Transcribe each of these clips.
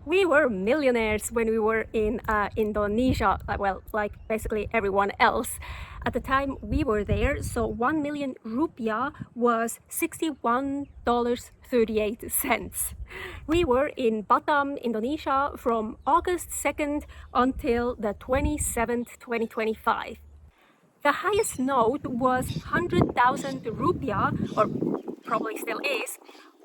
We were millionaires when we were in Indonesia, well, like basically everyone else. At the time we were there, so 1 million rupiah was $61.38. We were in Batam, Indonesia from August 2nd until the 27th, 2025. The highest note was 100,000 rupiah, or probably still is,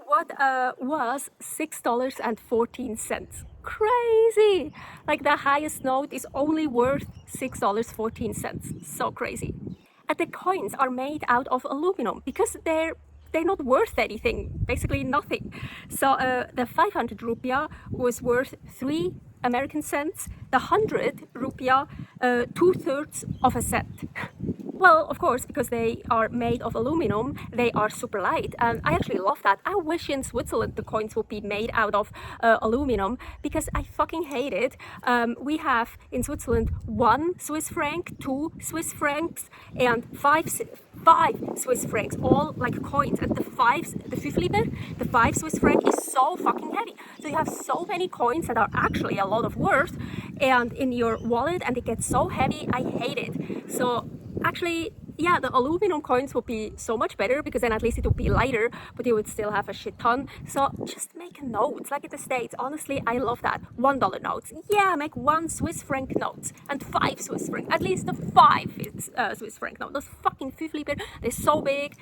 what was $6.14. Crazy! Like the highest note is only worth $6.14. So crazy. And the coins are made out of aluminum because they're not worth anything, basically nothing. So the 500 rupiah was worth 3 American cents, the 100 rupiah, 2/3 of a cent. Well, of course, because they are made of aluminum, they are super light, and I actually love that. I wish in Switzerland the coins would be made out of aluminum, because I fucking hate it. We have in Switzerland 1 Swiss franc, 2 Swiss francs, and 5 Swiss francs, all like coins. And the 5 Swiss franc is so fucking heavy. So you have so many coins that are actually a lot of worth, and in your wallet, and it gets so heavy. I hate it. So actually, yeah, the aluminum coins would be so much better, because then at least it would be lighter, but you would still have a shit ton. So just make notes, like in the States. Honestly, I love that. $1 notes. Yeah, make 1 Swiss franc notes and 5 Swiss franc. At least the 5 Swiss franc note. Those fucking fifliper, they're so big.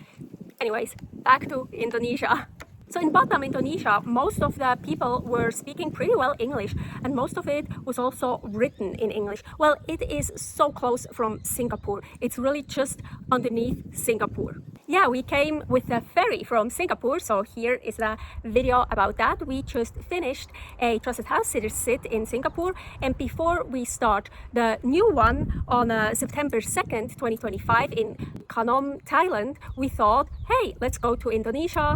Anyways, back to Indonesia. So in Batam, Indonesia, most of the people were speaking pretty well English, and most of it was also written in English. Well, it is so close from Singapore. It's really just underneath Singapore. Yeah, we came with a ferry from Singapore, so here is a video about that. We just finished a Trusted House Sitter sit in Singapore, and before we start the new one on September 2nd, 2025 in Khanom, Thailand, we thought, hey, let's go to Indonesia.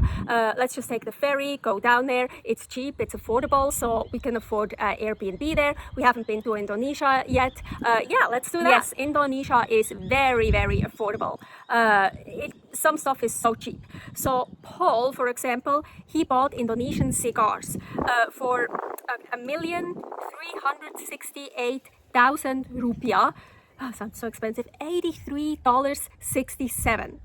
Let's just take the ferry, go down there. It's cheap, it's affordable, so we can afford Airbnb there. We haven't been to Indonesia yet. Yeah, let's do that. Yes, Indonesia is very, very affordable. Some stuff is so cheap. So Paul, for example, he bought Indonesian cigars for 1,368,000 rupiah. Oh, sounds so expensive. $83.67.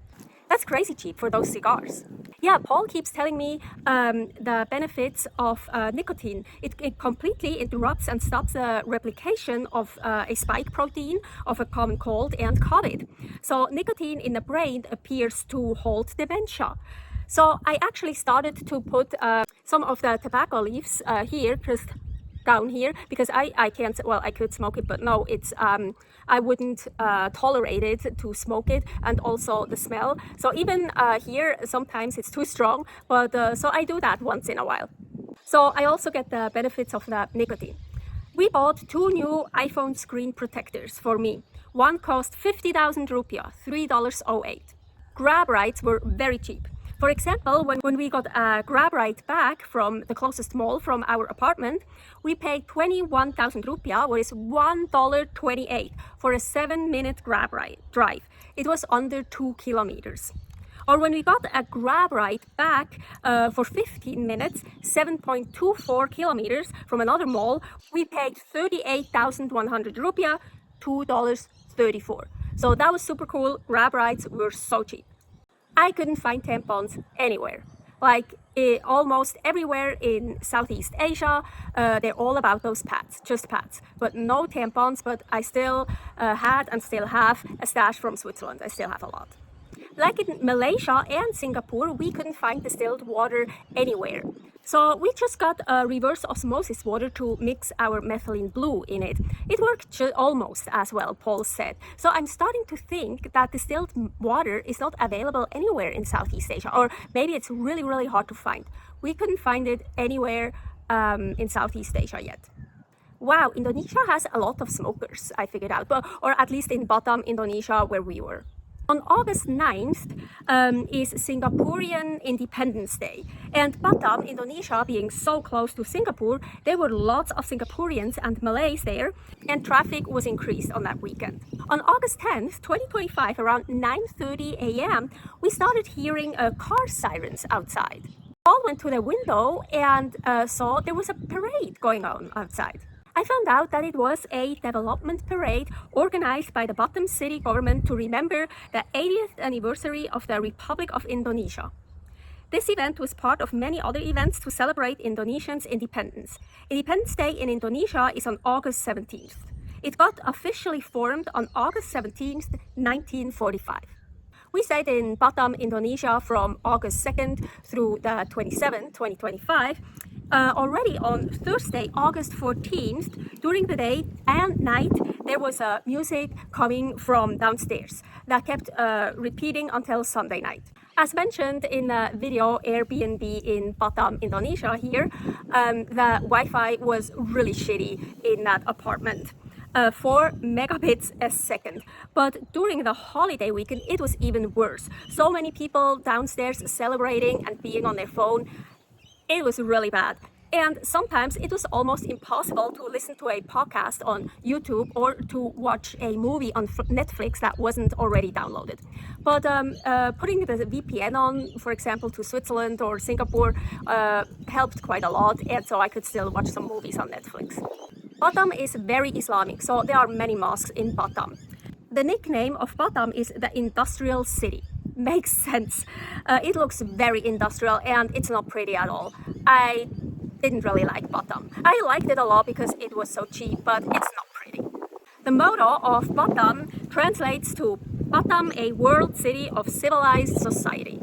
That's crazy cheap for those cigars. Yeah, Paul keeps telling me the benefits of nicotine. It completely interrupts and stops the replication of a spike protein of a common cold and COVID. So nicotine in the brain appears to halt dementia. So I actually started to put some of the tobacco leaves here, just down here, because I can't, well, I could smoke it, but no, it's I wouldn't tolerate it to smoke it, and also the smell. So even here sometimes it's too strong, but so I do that once in a while. So I also get the benefits of the nicotine. We bought 2 new iPhone screen protectors for me. One cost 50,000 rupiah, $3.08. Grab rides were very cheap. For example, when we got a grab ride back from the closest mall from our apartment, we paid 21,000 rupiah, which is $1.28 for a 7-minute grab ride drive. It was under 2 kilometers. Or when we got a grab ride back for 15 minutes, 7.24 kilometers from another mall, we paid 38,100 rupiah, $2.34. So that was super cool. Grab rides were so cheap. I couldn't find tampons anywhere. Like almost everywhere in Southeast Asia, they're all about those pads, just pads, but no tampons. But I still had and still have a stash from Switzerland. I still have a lot. Like in Malaysia and Singapore, we couldn't find distilled water anywhere. So we just got a reverse osmosis water to mix our methylene blue in it. It worked almost as well, Paul said. So I'm starting to think that distilled water is not available anywhere in Southeast Asia, or maybe it's really, really hard to find. We couldn't find it anywhere in Southeast Asia yet. Wow, Indonesia has a lot of smokers, I figured out, or at least in Batam, Indonesia, where we were. On August 9th is Singaporean Independence Day, and Batam, Indonesia, being so close to Singapore, there were lots of Singaporeans and Malays there, and traffic was increased on that weekend. On August 10th, 2025, around 9:30 a.m., we started hearing car sirens outside. Paul went to the window and saw there was a parade going on outside. I found out that it was a development parade organized by the Batam city government to remember the 80th anniversary of the Republic of Indonesia. This event was part of many other events to celebrate Indonesians' independence. Independence Day in Indonesia is on August 17th. It got officially formed on August 17th, 1945. We stayed in Batam, Indonesia from August 2nd through the 27th, 2025. Already on Thursday, August 14th, during the day and night, there was music coming from downstairs that kept repeating until Sunday night. As mentioned in the video Airbnb in Batam, Indonesia here, the Wi-Fi was really shitty in that apartment. 4 megabits a second. But during the holiday weekend, it was even worse. So many people downstairs celebrating and being on their phone. It was really bad. And sometimes it was almost impossible to listen to a podcast on YouTube or to watch a movie on Netflix that wasn't already downloaded. But putting the VPN on, for example, to Switzerland or Singapore helped quite a lot, and so I could still watch some movies on Netflix. Batam is very Islamic, so there are many mosques in Batam. The nickname of Batam is the industrial city. Makes sense. It looks very industrial and it's not pretty at all. I didn't really like Batam. I liked it a lot because it was so cheap, but it's not pretty. The motto of Batam translates to Batam, a world city of civilized society.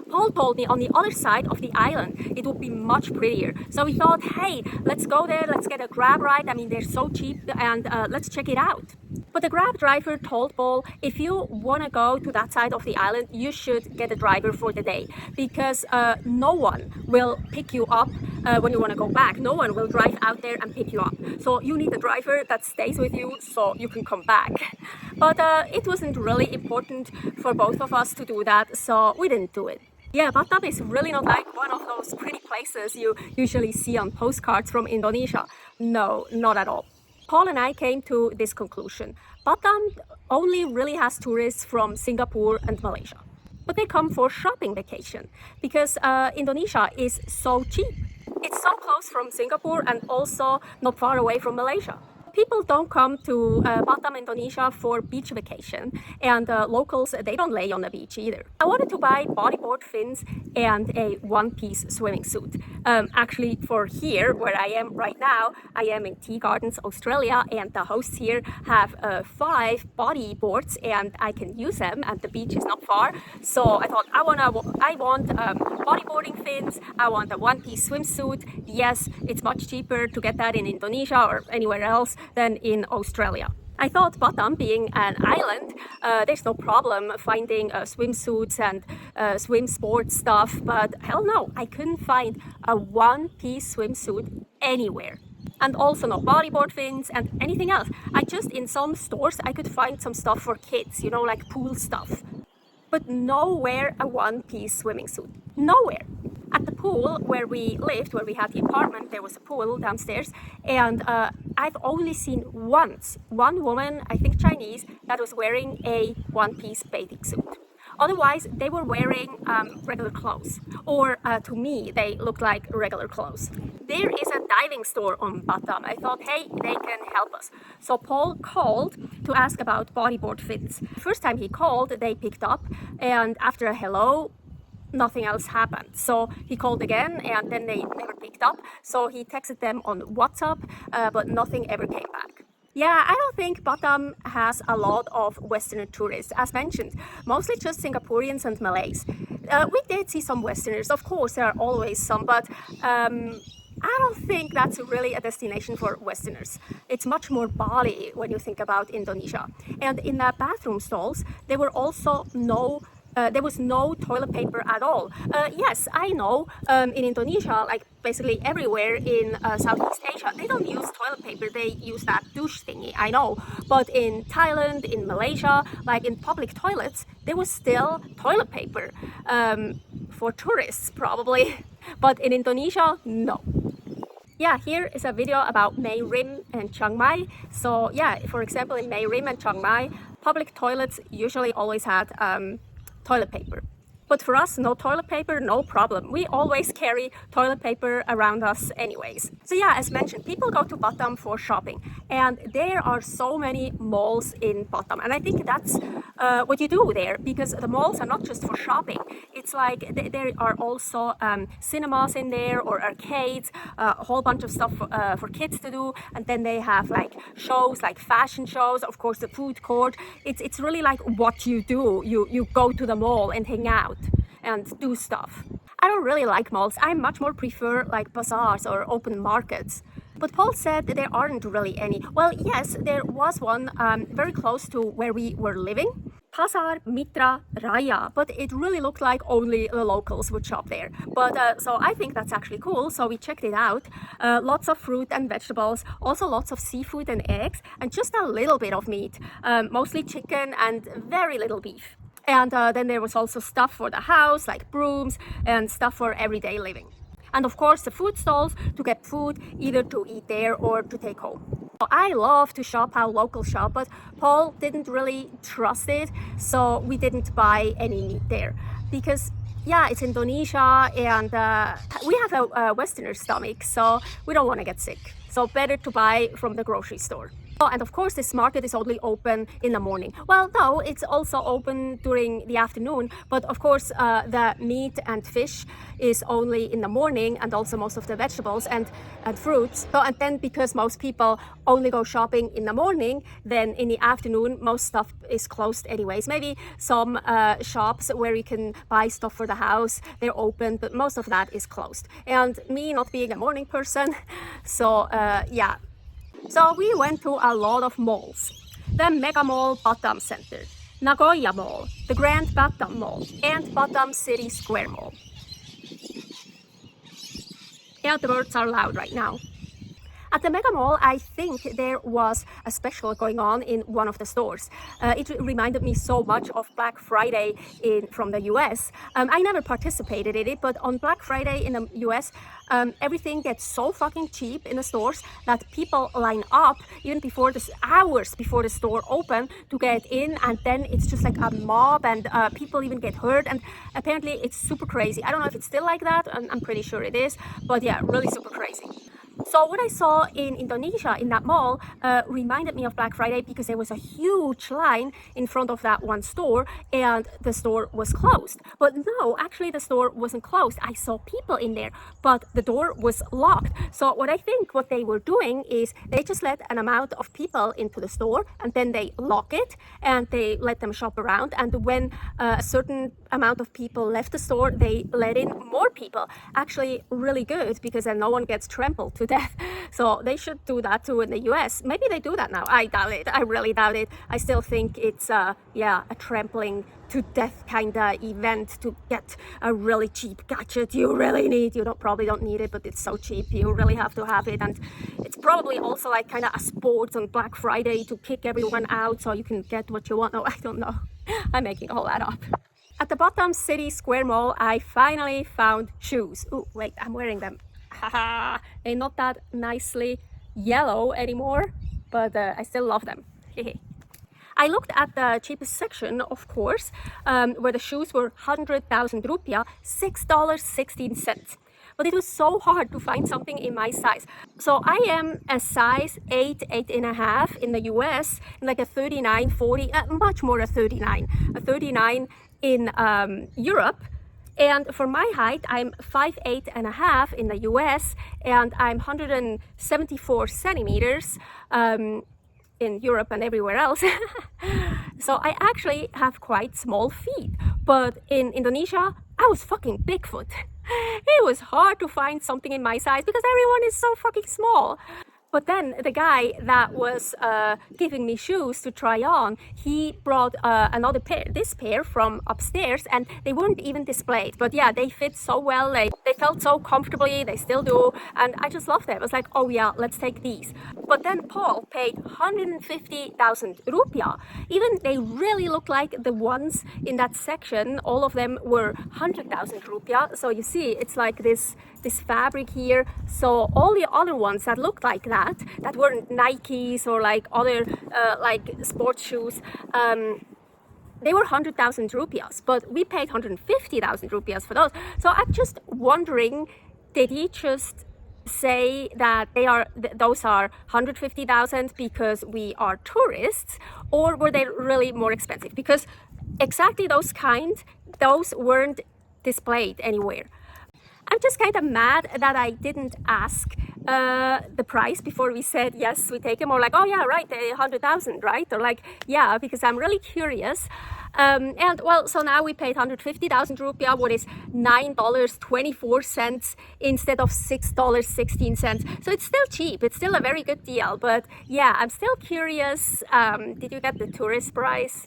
Paul told me on the other side of the island it would be much prettier. So we thought, hey, let's go there, let's get a Grab ride. I mean, they're so cheap and let's check it out. But the Grab driver told Paul, if you want to go to that side of the island, you should get a driver for the day because no one will pick you up when you want to go back. No one will drive out there and pick you up. So you need a driver that stays with you so you can come back. But it wasn't really important for both of us to do that, so we didn't do it. Yeah, Batam is really not like one of those pretty places you usually see on postcards from Indonesia. No, not at all. Paul and I came to this conclusion. Batam only really has tourists from Singapore and Malaysia. But they come for shopping vacation because Indonesia is so cheap. It's so close from Singapore and also not far away from Malaysia. People don't come to Batam, Indonesia for beach vacation, and locals, they don't lay on the beach either. I wanted to buy bodyboard fins and a one-piece swimming suit. Actually, for here, where I am right now, I am in Tea Gardens, Australia, and the hosts here have 5 bodyboards, and I can use them, and the beach is not far. So I thought, I want bodyboarding fins, I want a one-piece swimsuit. Yes, it's much cheaper to get that in Indonesia or anywhere else than in Australia. I thought Batam being an island, there's no problem finding swimsuits and swim sports stuff, but hell no, I couldn't find a one-piece swimsuit anywhere. And also no bodyboard fins and anything else. In some stores, I could find some stuff for kids, you know, like pool stuff. But nowhere a one-piece swimming suit. Nowhere. At the pool where we lived, where we had the apartment, there was a pool downstairs, and I've only seen once one woman, I think Chinese, that was wearing a one-piece bathing suit. Otherwise, they were wearing regular clothes, or to me, they looked like regular clothes. There is a diving store on Batam. I thought, hey, they can help us. So Paul called to ask about bodyboard fins. First time he called, they picked up, and after a hello, nothing else happened. So he called again and then they never picked up. So he texted them on WhatsApp, but nothing ever came back. Yeah, I don't think Batam has a lot of Westerner tourists, as mentioned, mostly just Singaporeans and Malays. We did see some Westerners, of course, there are always some, but I don't think that's really a destination for Westerners. It's much more Bali when you think about Indonesia. And in the bathroom stalls, there was no toilet paper at all. Yes, I know in Indonesia, like basically everywhere in Southeast Asia, they don't use toilet paper, they use that douche thingy, I know. But in Thailand, in Malaysia, like in public toilets, there was still toilet paper. For tourists, probably. But in Indonesia, no. Yeah, here is a video about Mae Rim and Chiang Mai. So yeah, for example, in Mae Rim and Chiang Mai, public toilets usually always had toilet paper. But for us, no toilet paper, no problem. We always carry toilet paper around us anyways. So yeah, as mentioned, people go to Batam for shopping, and there are so many malls in Batam. And I think that's what you do there, because the malls are not just for shopping. It's like there are also cinemas in there, or arcades, a whole bunch of stuff for kids to do. And then they have like shows, like fashion shows, of course the food court. It's really like what you do. You go to the mall and hang out and do stuff. I don't really like malls. I much more prefer like bazaars or open markets. But Paul said that there aren't really any. Well, yes, there was one very close to where we were living. Pasar Mitra Raya, but it really looked like only the locals would shop there. But so I think that's actually cool. So we checked it out. Lots of fruit and vegetables, also lots of seafood and eggs, and just a little bit of meat, mostly chicken and very little beef. And then there was also stuff for the house, like brooms and stuff for everyday living. And of course the food stalls to get food, either to eat there or to take home. I love to shop how locals shop, but Paul didn't really trust it, so we didn't buy any meat there. Because yeah, it's Indonesia, and we have a Westerner stomach, so we don't want to get sick. So better to buy from the grocery store. Oh, and of course this market is only open in the morning. Well, no, it's also open during the afternoon, but of course the meat and fish is only in the morning, and also most of the vegetables and fruits. So, and then because most people only go shopping in the morning, then in the afternoon most stuff is closed anyways. Maybe some shops where you can buy stuff for the house, they're open, but most of that is closed. And me not being a morning person, so yeah. So we went to a lot of malls. The Mega Mall Batam Center, Nagoya Mall, the Grand Batam Mall, and Batam City Square Mall. Yeah, the birds are loud right now. At the Mega Mall, I think there was a special going on in one of the stores. It reminded me so much of Black Friday from the US. I never participated in it, but on Black Friday in the US, everything gets so fucking cheap in the stores that people line up even before hours before the store open to get in, and then it's just like a mob, and people even get hurt, and apparently it's super crazy. I don't know if it's still like that, and I'm pretty sure it is, but yeah, really super crazy. So what I saw in Indonesia in that mall reminded me of Black Friday, because there was a huge line in front of that one store, and the store was closed. But no, actually the store wasn't closed. I saw people in there, but the door was locked. So what I think what they were doing is they just let an amount of people into the store, and then they lock it and they let them shop around. And when a certain amount of people left the store, they let in more people. Actually really good, because then no one gets trampled to death. So they should do that too in the US. Maybe they do that now. I doubt it. I really doubt it. I still think it's yeah, a trampling to death kind of event to get a really cheap gadget you really need. You probably don't need it, but it's so cheap you really have to have it. And it's probably also like kind of a sport on Black Friday to kick everyone out so you can get what you want. No, I don't know. I'm making all that up. At the Batam City Square Mall, I finally found shoes. Oh, wait, I'm wearing them. Haha, they're not that nicely yellow anymore, but I still love them. I looked at the cheapest section, of course, where the shoes were 100,000 rupiah, $6.16. But it was so hard to find something in my size. So I am a size 8, 8.5 in the US, like a 39, 40, much more a 39. A 39 in Europe. And for my height, I'm 5'8.5" in the US, and I'm 174 centimeters in Europe and everywhere else. So I actually have quite small feet. But in Indonesia, I was fucking Bigfoot. It was hard to find something in my size because everyone is so fucking small. But then the guy that was giving me shoes to try on, he brought another pair, this pair from upstairs, and they weren't even displayed. But yeah, they fit so well, they felt so comfortably, they still do, and I just loved them. I was like, oh yeah, let's take these. But then Paul paid 150,000 rupiah. Even they really look like the ones in that section, all of them were 100,000 rupiah. So you see, it's like this fabric here. So all the other ones that looked like that weren't Nikes or like other like sports shoes, They were 100,000 rupias, but we paid 150,000 rupias for those. So I'm just wondering, did he just say that those are 150,000 because we are tourists, or were they really more expensive? Because exactly those weren't displayed anywhere. I'm just kind of mad that I didn't ask the price before we said yes, we take them, or like, oh yeah, right, 100,000, right? Or like, yeah, because I'm really curious. And well, so now we paid 150,000 rupiah, what is $9.24 instead of $6.16. So it's still cheap. It's still a very good deal. But yeah, I'm still curious. Did you get the tourist price?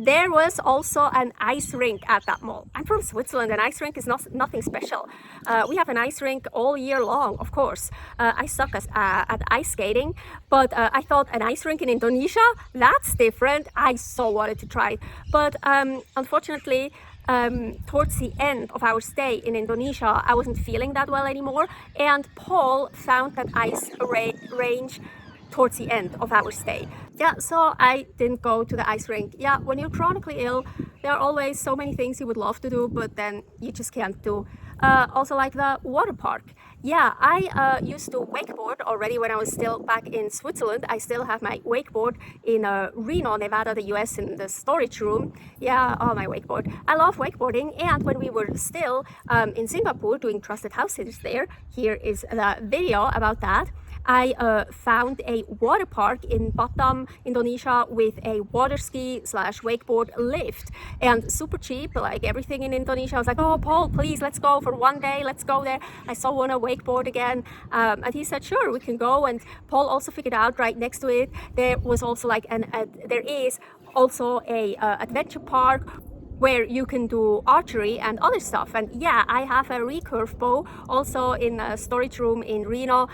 There was also an ice rink at that mall. I'm from Switzerland, and ice rink is nothing special. We have an ice rink all year long, of course. I suck at ice skating, but I thought an ice rink in Indonesia, that's different. I so wanted to try it. But unfortunately, towards the end of our stay in Indonesia, I wasn't feeling that well anymore, and Paul found that ice range towards the end of our stay. Yeah, so I didn't go to the ice rink. Yeah, when you're chronically ill, there are always so many things you would love to do, but then you just can't do. Also like the water park. Yeah, I used to wakeboard already when I was still back in Switzerland. I still have my wakeboard in Reno, Nevada, the US, in the storage room. Yeah, oh, my wakeboard. I love wakeboarding, and when we were still in Singapore doing trusted house sitters there, here is the video about that. I found a water park in Batam, Indonesia, with a water ski / wakeboard lift, and super cheap, like everything in Indonesia. I was like, oh, Paul, please, let's go for one day, let's go there. I so want to wakeboard again. And he said, sure, we can go. And Paul also figured out right next to it, there was also like there is also a adventure park where you can do archery and other stuff. And yeah, I have a recurve bow also in a storage room in Reno.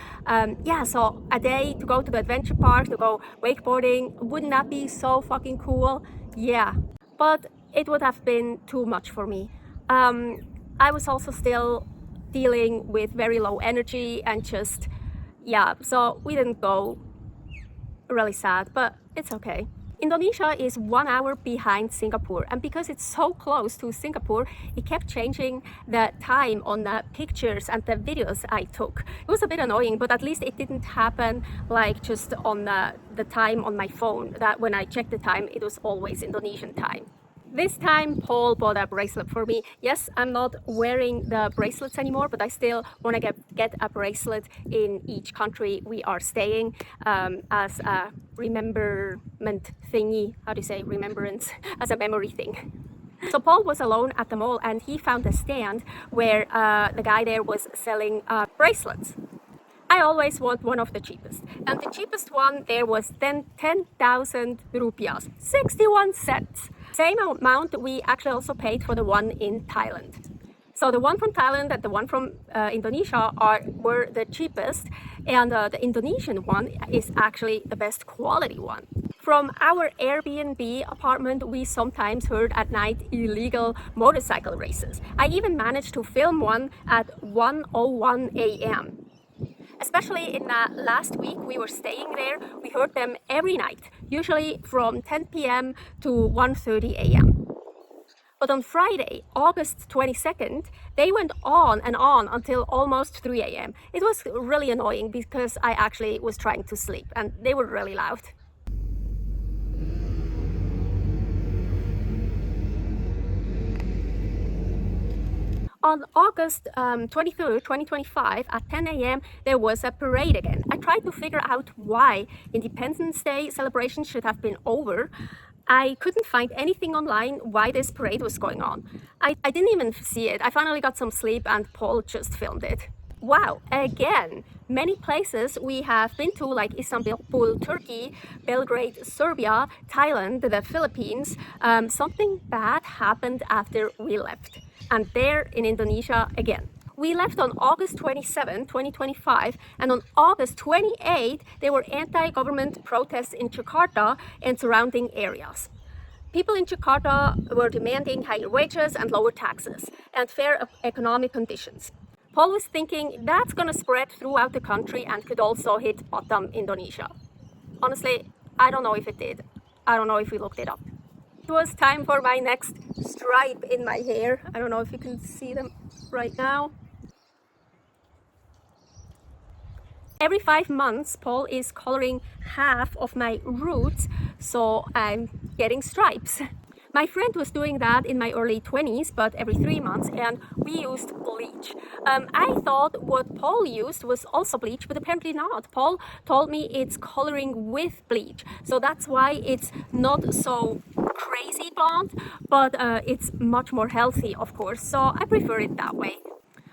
Yeah, so a day to go to the adventure park, to go wakeboarding, wouldn't that be so fucking cool? Yeah, but it would have been too much for me. I was also still dealing with very low energy and just, yeah, so we didn't go. Really sad, but it's okay. Indonesia is 1 hour behind Singapore, and because it's so close to Singapore, it kept changing the time on the pictures and the videos I took. It was a bit annoying, but at least it didn't happen like just on the time on my phone, that when I checked the time, it was always Indonesian time. This time, Paul bought a bracelet for me. Yes, I'm not wearing the bracelets anymore, but I still want to get a bracelet in each country we are staying as a remembrance thingy. How do you say remembrance? As a memory thing. So Paul was alone at the mall, and he found a stand where the guy there was selling bracelets. I always want one of the cheapest, and the cheapest one there was 10,000 rupiahs, 61 cents. Same amount we actually also paid for the one in Thailand. So the one from Thailand and the one from Indonesia were the cheapest, and the Indonesian one is actually the best quality one. From our Airbnb apartment, we sometimes heard at night illegal motorcycle races. I even managed to film one at 1:01 a.m. Especially in the last week we were staying there, we heard them every night, usually from 10 p.m. to 1:30 a.m. But on Friday, August 22nd, they went on and on until almost 3 a.m. It was really annoying because I actually was trying to sleep and they were really loud. On August 23rd, 2025, at 10 a.m., there was a parade again. I tried to figure out why Independence Day celebrations should have been over. I couldn't find anything online why this parade was going on. I didn't even see it. I finally got some sleep and Paul just filmed it. Wow, again, many places we have been to, like Istanbul, Turkey, Belgrade, Serbia, Thailand, the Philippines, something bad happened after we left. And there in Indonesia again. We left on August 27, 2025, and on August 28, there were anti-government protests in Jakarta and surrounding areas. People in Jakarta were demanding higher wages and lower taxes and fair economic conditions. Paul was thinking that's going to spread throughout the country and could also hit Batam, Indonesia. Honestly, I don't know if it did. I don't know if we looked it up. It was time for my next stripe in my hair. I don't know if you can see them right now. Every 5 months, Paul is coloring half of my roots, so I'm getting stripes. My friend was doing that in my early 20s, but every 3 months, and we used bleach. I thought what Paul used was also bleach, but apparently not. Paul told me it's coloring with bleach, so that's why it's not so crazy blonde, but it's much more healthy, of course, so I prefer it that way.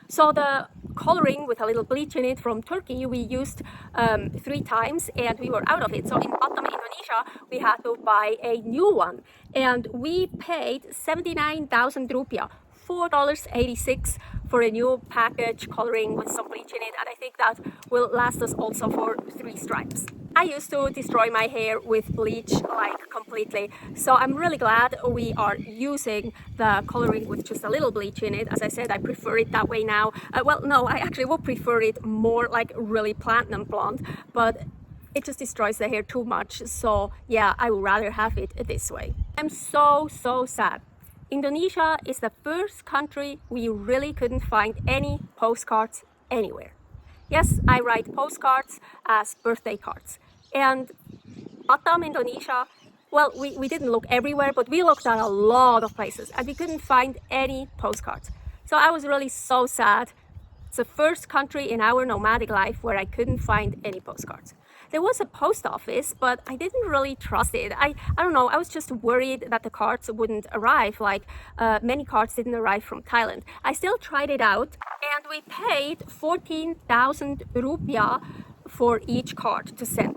So the coloring with a little bleach in it from Turkey, we used 3 times and we were out of it. So in Batam, Indonesia, we had to buy a new one. And we paid 79,000 rupiah, $4.86 for a new package coloring with some bleach in it. And I think that will last us also for 3 stripes. I used to destroy my hair with bleach like completely, so I'm really glad we are using the coloring with just a little bleach in it. As I said, I prefer it that way now. Well, no, I actually would prefer it more like really platinum blonde, but it just destroys the hair too much, so yeah, I would rather have it this way. I'm so sad. Indonesia is the first country we really couldn't find any postcards anywhere. Yes, I write postcards as birthday cards. And Batam, Indonesia, well, we didn't look everywhere, but we looked at a lot of places and we couldn't find any postcards. So I was really so sad. It's the first country in our nomadic life where I couldn't find any postcards. There was a post office, but I didn't really trust it. I don't know, I was just worried that the cards wouldn't arrive, like many cards didn't arrive from Thailand. I still tried it out, and we paid 14,000 rupiah for each card to send.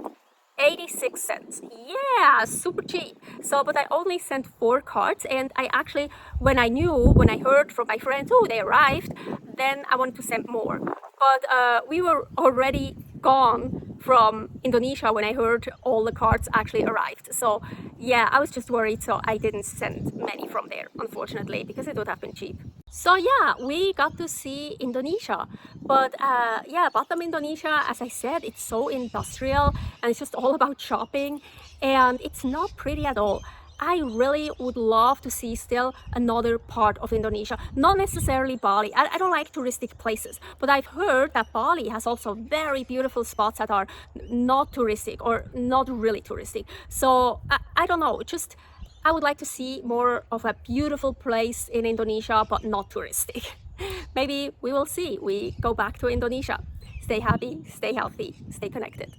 86 cents. Yeah, super cheap. So, but I only sent 4 cards, and I actually, when I heard from my friends, oh, they arrived, then I wanted to send more. But we were already gone from Indonesia when I heard all the cards actually arrived. So yeah, I was just worried, so I didn't send many from there, unfortunately, because it would have been cheap. So yeah, we got to see Indonesia, but yeah, Batam, Indonesia, as I said, it's so industrial and it's just all about shopping, and it's not pretty at all. I really would love to see still another part of Indonesia, not necessarily Bali. I don't like touristic places, but I've heard that Bali has also very beautiful spots that are not touristic or not really touristic. So I don't know, just I would like to see more of a beautiful place in Indonesia, but not touristic. Maybe we will see. We go back to Indonesia. Stay happy, stay healthy, stay connected.